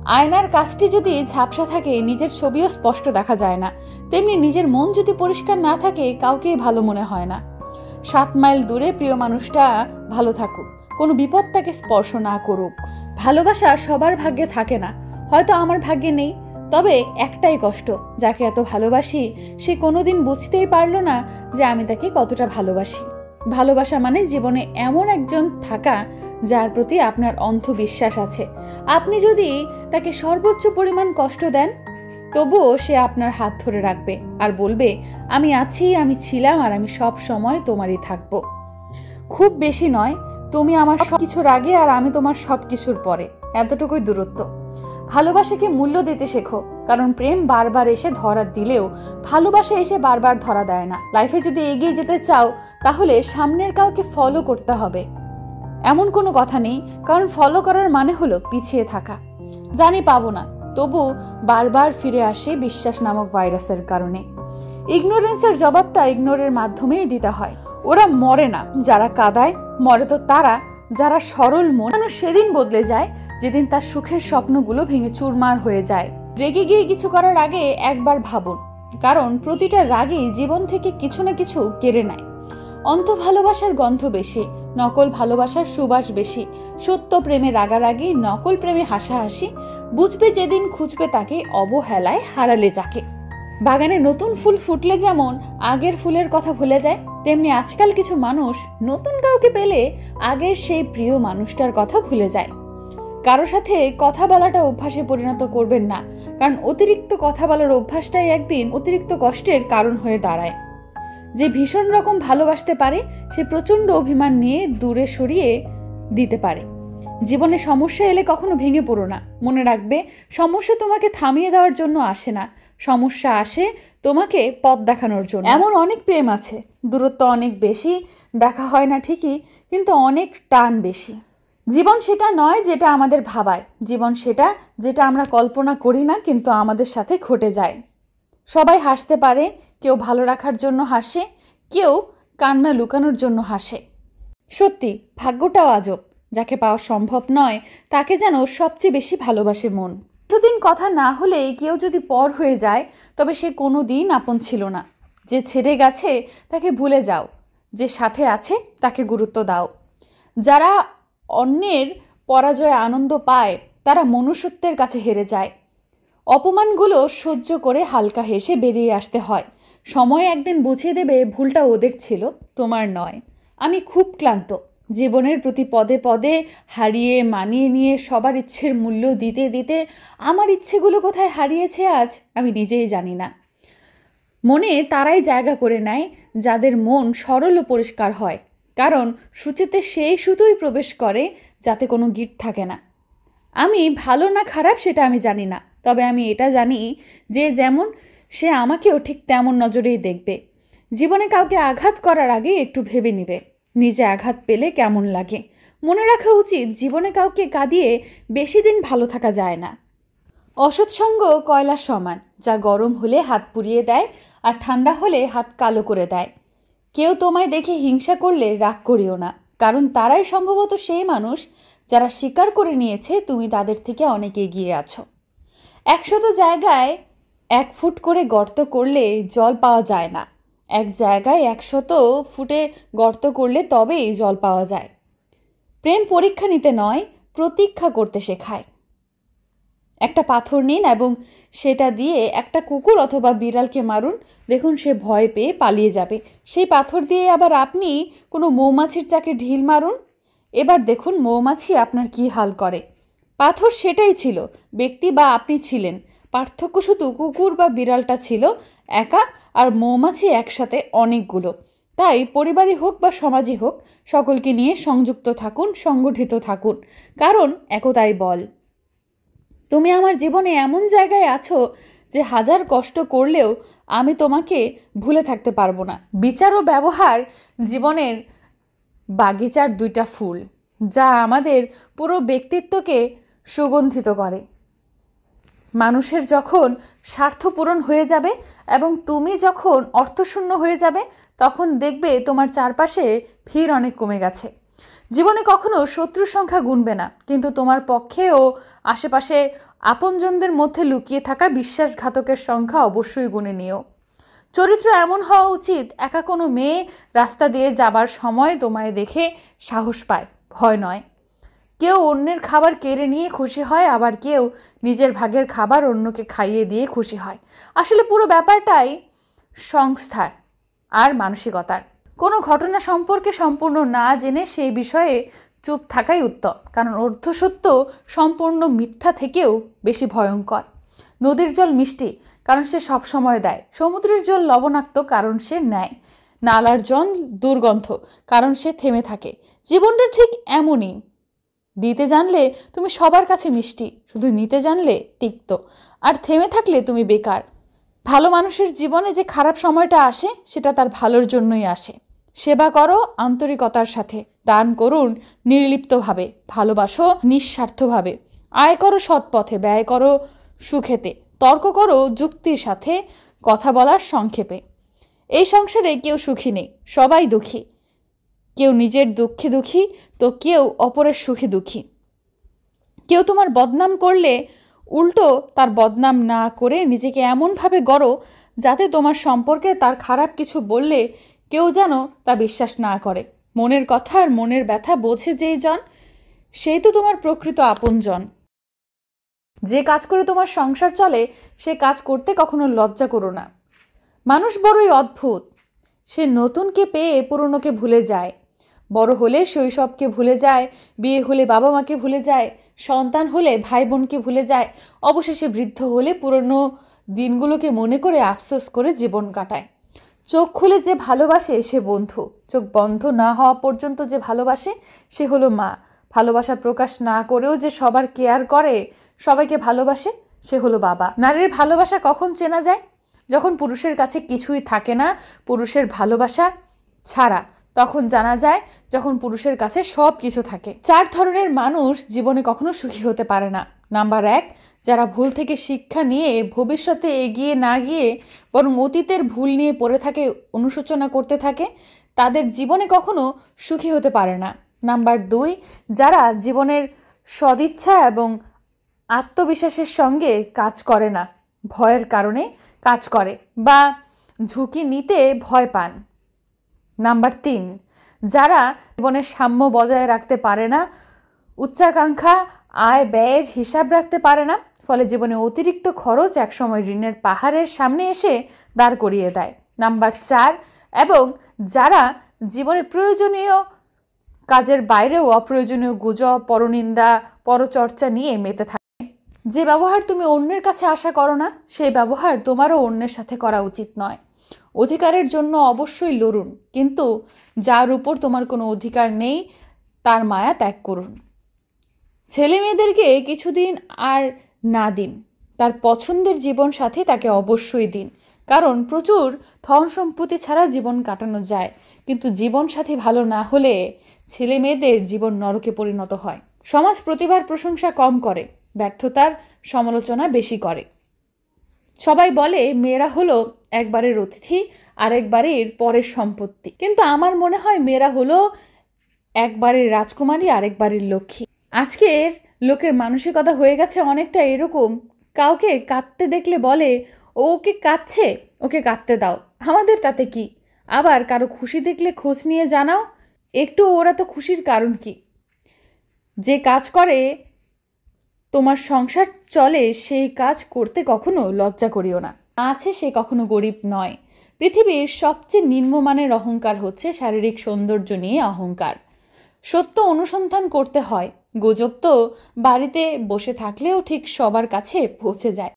আয়নার কাজটি যদি ঝাপসা থাকে নিজের ছবিও স্পষ্ট দেখা যায় না, তেমনি নিজের মন যদি পরিষ্কার না থাকে কাউকেই ভালো মনে হয় না। 7 মাইল দূরে প্রিয় মানুষটা ভালো থাকুক, কোনো বিপদ তাকে স্পর্শ না করুক। ভালোবাসা সবার ভাগ্যে থাকে না, হয়তো আমার ভাগ্যে নেই। তবে একটাই কষ্ট, যাকে এত ভালোবাসি সে কোনোদিন বুঝতেই পারলো না যে আমি তাকে কতটা ভালোবাসি। ভালোবাসা মানে জীবনে এমন একজন থাকা যার প্রতি আপনার অন্ধ বিশ্বাস আছে। আপনি যদি তাকে সর্বোচ্চ পরিমাণ কষ্ট দেন, তবুও সে আপনার হাত ধরে রাখবে আর বলবে, আমি আছি, আমি ছিলাম, আর আমি সব সময় তোমারই থাকবো। খুব বেশি নয়, তুমি আমার সবকিছুর আগে আর আমি তোমার সবকিছুর পরে, এতটুকুই দূরত্ব। ভালোবাসাকে মূল্য দিতে শেখো, কারণ প্রেম বারবার এসে ধরা দিলেও ভালোবাসা এসে বারবার ধরা দেয় না। লাইফে যদি এগিয়ে যেতে চাও তাহলে সামনের কাউকে ফলো করতে হবে, এমন কোনো কথা নেই, কারণ ফলো করার মানে হলো পিছিয়ে থাকা। জানি পাবো না, তবু বারবার ফিরে আসে বিশ্বাস নামক ভাইরাসের কারণে। ইগনোরেন্সের জবাবটা ইগনোরের মাধ্যমেই দিতে হয়। ওরা মরে না যারা কাঁদায়, মরে তো তারা যারা সরল মন। মানুষ সেদিন বদলে যায় যেদিন তার সুখের স্বপ্নগুলো ভেঙে চুরমার হয়ে যায়। রেগে গিয়ে কিছু করার আগে একবার ভাবুন, কারণ প্রতিটা রাগই জীবন থেকে কিছু না কিছু কেড়ে নেয়। অন্ধ ভালোবাসার গন্ধ বেশি, নকল ভালোবাসার সুবাস বেশি। সত্য প্রেমে রাগারাগি, নকল প্রেমে হাসাহাসি। বুঝবে যেদিন খুঁজবে তাকে, অবহেলায় হারালে যাকে। বাগানে নতুন ফুল ফুটলে যেমন আগের ফুলের কথা ভুলে যায়, তেমনি আজকাল কিছু মানুষ নতুন কাউকে পেলে আগের সেই প্রিয় মানুষটার কথা ভুলে যায়। কারো সাথে কথা বলাটা অভ্যাসে পরিণত করবেন না, কারণ অতিরিক্ত কথা বলার অভ্যাসটাই একদিন অতিরিক্ত কষ্টের কারণ হয়ে দাঁড়ায়। যে ভীষণ রকম ভালোবাসতে পারে সে প্রচন্ড অভিমান নিয়ে দূরে সরিয়ে দিতে পারে। জীবনে সমস্যা এলে কখনো ভেঙে পড়ো না, মনে রাখবে সমস্যা তোমাকে থামিয়ে দেওয়ার জন্য আসে না, সমস্যা আসে তোমাকে পথ দেখানোর জন্য। এমন অনেক প্রেম আছে, দূরত্ব অনেক বেশি, দেখা হয় না ঠিকই, কিন্তু অনেক টান বেশি। জীবন সেটা নয় যেটা আমাদের ভাবায়, জীবন সেটা যেটা আমরা কল্পনা করি না কিন্তু আমাদের সাথে ঘটে যায়। সবাই হাসতে পারে, কেউ ভালো রাখার জন্য হাসে, কেউ কান্না লুকানোর জন্য হাসে। সত্যি ভাগ্যটাও আজব, যাকে পাওয়া সম্ভব নয় তাকে যেন সবচেয়ে বেশি ভালোবাসে মন। কিছুদিন কথা না হলে কেউ যদি পর হয়ে যায় তবে সে কোনো দিন আপন ছিল না। যে ছেড়ে গেছে তাকে ভুলে যাও, যে সাথে আছে তাকে গুরুত্ব দাও। যারা অন্যের পরাজয়ে আনন্দ পায় তারা মনুষ্যত্বের কাছে হেরে যায়। অপমানগুলো সহ্য করে হালকা হেসে বেরিয়ে আসতে হয়। সময় একদিন বুঝিয়ে দেবে ভুলটা ওদের ছিল, তোমার নয়। আমি খুব ক্লান্ত, জীবনের প্রতি পদে পদে হারিয়ে মানিয়ে নিয়ে সবার ইচ্ছের মূল্য দিতে দিতে আমার ইচ্ছেগুলো কোথায় হারিয়েছে আজ আমি নিজেই জানি না। মনে তারাই জায়গা করে নেয় যাদের মন সরল ও পরিষ্কার হয়, কারণ সূচিতে সেই সুতোই প্রবেশ করে যাতে কোনো গিট থাকে না। আমি ভালো না খারাপ সেটা আমি জানি না, তবে আমি এটা জানি যে যেমন সে আমাকেও ঠিক তেমন নজরেই দেখবে। জীবনে কাউকে আঘাত করার আগে একটু ভেবে নিবে নিজে আঘাত পেলে কেমন লাগে। মনে রাখা উচিত জীবনে কাউকে কাঁদিয়ে বেশি দিন ভালো থাকা যায় না। অসৎসঙ্গ কয়লার সমান, যা গরম হলে হাত পুড়িয়ে দেয় আর ঠান্ডা হলে হাত কালো করে দেয়। কেউ তোমায় দেখে হিংসা করলে রাগ করিও না, কারণ তারাই সম্ভবত সেই মানুষ যারা স্বীকার করে নিয়েছে তুমি তাদের থেকে অনেক এগিয়ে আছো। 100 জায়গায় 1 ফুট করে গর্ত করলে জল পাওয়া যায় না, এক জায়গায় 100 ফুটে গর্ত করলে তবেই জল পাওয়া যায়। প্রেম পরীক্ষা নিতে নয়, প্রতীক্ষা করতে শেখায়। একটা পাথর নিন এবং সেটা দিয়ে একটা কুকুর অথবা বিড়ালকে মারুন, দেখুন সে ভয় পেয়ে পালিয়ে যাবে। সেই পাথর দিয়ে আবার আপনি কোনো মৌমাছির চাকে ঢিল মারুন, এবার দেখুন মৌমাছি আপনার কি হাল করে। পাথর সেটাই ছিল, ব্যক্তি বা আপনি ছিলেন, পার্থক্য শুধু কুকুর বা বিড়ালটা ছিল একা আর মৌমাছি একসাথে অনেকগুলো। তাই পরিবারই হোক বা সমাজই হোক, সকলকে নিয়ে সংযুক্ত থাকুন, সংগঠিত থাকুন, কারণ একতাই বল। তুমি আমার জীবনে এমন জায়গায় আছো যে হাজার কষ্ট করলেও আমি তোমাকে ভুলে থাকতে পারবো না। বিচার ও ব্যবহার জীবনের বাগিচার 2টা ফুল, যা আমাদের পুরো ব্যক্তিত্বকে সুগন্ধিত করে। মানুষের যখন স্বার্থ পূরণ হয়ে যাবে এবং তুমি যখন অর্থশূন্য হয়ে যাবে, তখন দেখবে তোমার চারপাশে ভিড় অনেক কমে গেছে। জীবনে কখনো শত্রুর সংখ্যা গুনবে না, কিন্তু তোমার পক্ষে ও আশেপাশে আপনজনদের মধ্যে লুকিয়ে থাকা বিশ্বাসঘাতকের সংখ্যা অবশ্যই গুণে নিও। চরিত্র এমন হওয়া উচিত, একা কোনো মেয়ে রাস্তা দিয়ে যাবার সময় তোমায় দেখে সাহস পায়, ভয় নয়। কেউ অন্যের খাবার কেড়ে নিয়ে খুশি হয়, আবার কেউ নিজের ভাগের খাবার অন্যকে খাইয়ে দিয়ে খুশি হয়। আসলে পুরো ব্যাপারটাই সংস্থার আর মানসিকতার। কোনো ঘটনা সম্পর্কে সম্পূর্ণ না জেনে সেই বিষয়ে চুপ থাকাই উত্তম, কারণ অর্ধসত্য সম্পূর্ণ মিথ্যা থেকেও বেশি ভয়ঙ্কর। নদীর জল মিষ্টি, কারণ সে সবসময় দেয়। সমুদ্রের জল লবণাক্ত, কারণ সে নেয়। নালার জল দুর্গন্ধ, কারণ সে থেমে থাকে। জীবনটা ঠিক এমনই। দিতে জানলে তুমি সবার কাছে মিষ্টি, শুধু নিতে জানলে তিক্ত, আর থেমে থাকলে তুমি বেকার। ভালো মানুষের জীবনে যে খারাপ সময়টা আসে, সেটা তার ভালোর জন্যই আসে। সেবা করো আন্তরিকতার সাথে, দান করুন নির্লিপ্তভাবে, ভালোবাসো নিঃস্বার্থভাবে, আয় করো সৎ পথে, ব্যয় করো সুখেতে, তর্ক করো যুক্তির সাথে, কথা বলার সংক্ষেপে। এই সংসারে কেউ সুখী নেই, সবাই দুঃখী। কেউ নিজের দুঃখে দুঃখী, তো কেউ অপরের সুখে দুঃখী। কেউ তোমার বদনাম করলে উল্টো তার বদনাম না করে নিজেকে এমনভাবে গড়ো যাতে তোমার সম্পর্কে তার খারাপ কিছু বললে কেউ যেন তা বিশ্বাস না করে। মনের কথা আর মনের ব্যথা বোঝে যেই জন, সেই তো তোমার প্রকৃত আপনজন। যে কাজ করে তোমার সংসার চলে, সে কাজ করতে কখনো লজ্জা করো না। মানুষ বড়ই অদ্ভুত, সে নতুনকে পেয়ে পুরনোকে ভুলে যায়। বড় হলে শৈশবকে ভুলে যায়, বিয়ে হলে বাবা মাকে ভুলে যায়, সন্তান হলে ভাই বোনকে ভুলে যায়, অবশেষে বৃদ্ধ হলে পুরনো দিনগুলোকে মনে করে আফসোস করে জীবন কাটায়। চোখ খুলে যে ভালোবাসে সে বন্ধু, চোখ বন্ধ না হওয়া পর্যন্ত যে ভালোবাসে সে হলো মা। ভালোবাসা প্রকাশ না করেও যে সবার কেয়ার করে, সবাইকে ভালোবাসে, সে হলো বাবা। নারীর ভালোবাসা কখন চেনা যায়? যখন পুরুষের কাছে কিছুই থাকে না পুরুষের ভালোবাসা ছাড়া, তখন জানা যায় যখন পুরুষের কাছে সব কিছু থাকে। 4 ধরনের মানুষ জীবনে কখনো সুখী হতে পারে না। নাম্বার 1, যারা ভুল থেকে শিক্ষা নিয়ে ভবিষ্যতে এগিয়ে না গিয়ে বরং অতীতের ভুল নিয়ে পড়ে থাকে, অনুশোচনা করতে থাকে, তাদের জীবনে কখনো সুখী হতে পারে না। নাম্বার 2, যারা জীবনের সদিচ্ছা এবং আত্মবিশ্বাসের সঙ্গে কাজ করে না, ভয়ের কারণে কাজ করে বা ঝুঁকি নিতে ভয় পান। নাম্বার 3, যারা জীবনের সাম্য বজায় রাখতে পারে না, উচ্চাকাঙ্ক্ষা আয় ব্যয়ের হিসাব রাখতে পারে না, ফলে জীবনে অতিরিক্ত খরচ একসময় ঋণের পাহাড়ের সামনে এসে দাঁড় করিয়ে দেয়। নাম্বার 4, এবং যারা জীবনে প্রয়োজনীয় কাজের বাইরেও অপ্রয়োজনীয় গুজব, পরনিন্দা, পরচর্চা নিয়ে মেতে থাকে। যে ব্যবহার তুমি অন্যের কাছে আশা করো না, সেই ব্যবহার তোমারও অন্যের সাথে করা উচিত নয়। অধিকারের জন্য অবশ্যই লড়ুন, কিন্তু যার উপর তোমার কোনো অধিকার নেই তার মায়া ত্যাগ করুন। ছেলে মেয়েদেরকে কিছুদিন আর না দিন, তার পছন্দের জীবন সাথী তাকে অবশ্যই দিন, কারণ প্রচুর ধন সম্পত্তি ছাড়া জীবন কাটানো যায়, কিন্তু জীবন সাথী ভালো না হলে ছেলে মেয়েদের জীবন নরকে পরিণত হয়। সমাজ প্রতিভার প্রশংসা কম করে, ব্যর্থতার সমালোচনা বেশি করে। সবাই বলে মেয়েরা হলো একবারের অতিথি, আরেকবারের পরের সম্পত্তি, কিন্তু আমার মনে হয় মেয়েরা হলো একবারের রাজকুমারী, আরেকবারের লক্ষ্মী। আজকের লোকের মানসিকতা হয়ে গেছে অনেকটা এরকম, কাউকে কাঁদতে দেখলে বলে ওকে কাঁদছে, ওকে কাঁদতে দাও, আমাদের তাতে কি। আবার কারো খুশি দেখলে খোঁজ নিয়ে জানাও, একটু ওরা তো খুশির কারণ কি। যে কাজ করে তোমার সংসার চলে সেই কাজ করতে কখনো লজ্জা করিও না। আছে সে কখনো গরিব নয়। পৃথিবীর সবচেয়ে নিম্নমানের অহংকার হচ্ছে শারীরিক সৌন্দর্য নিয়ে অহংকার। সত্য অনুসন্ধান করতে হয়। গুজব তো বাড়িতে বসে থাকলেও ঠিক সবার কাছে পৌঁছে যায়।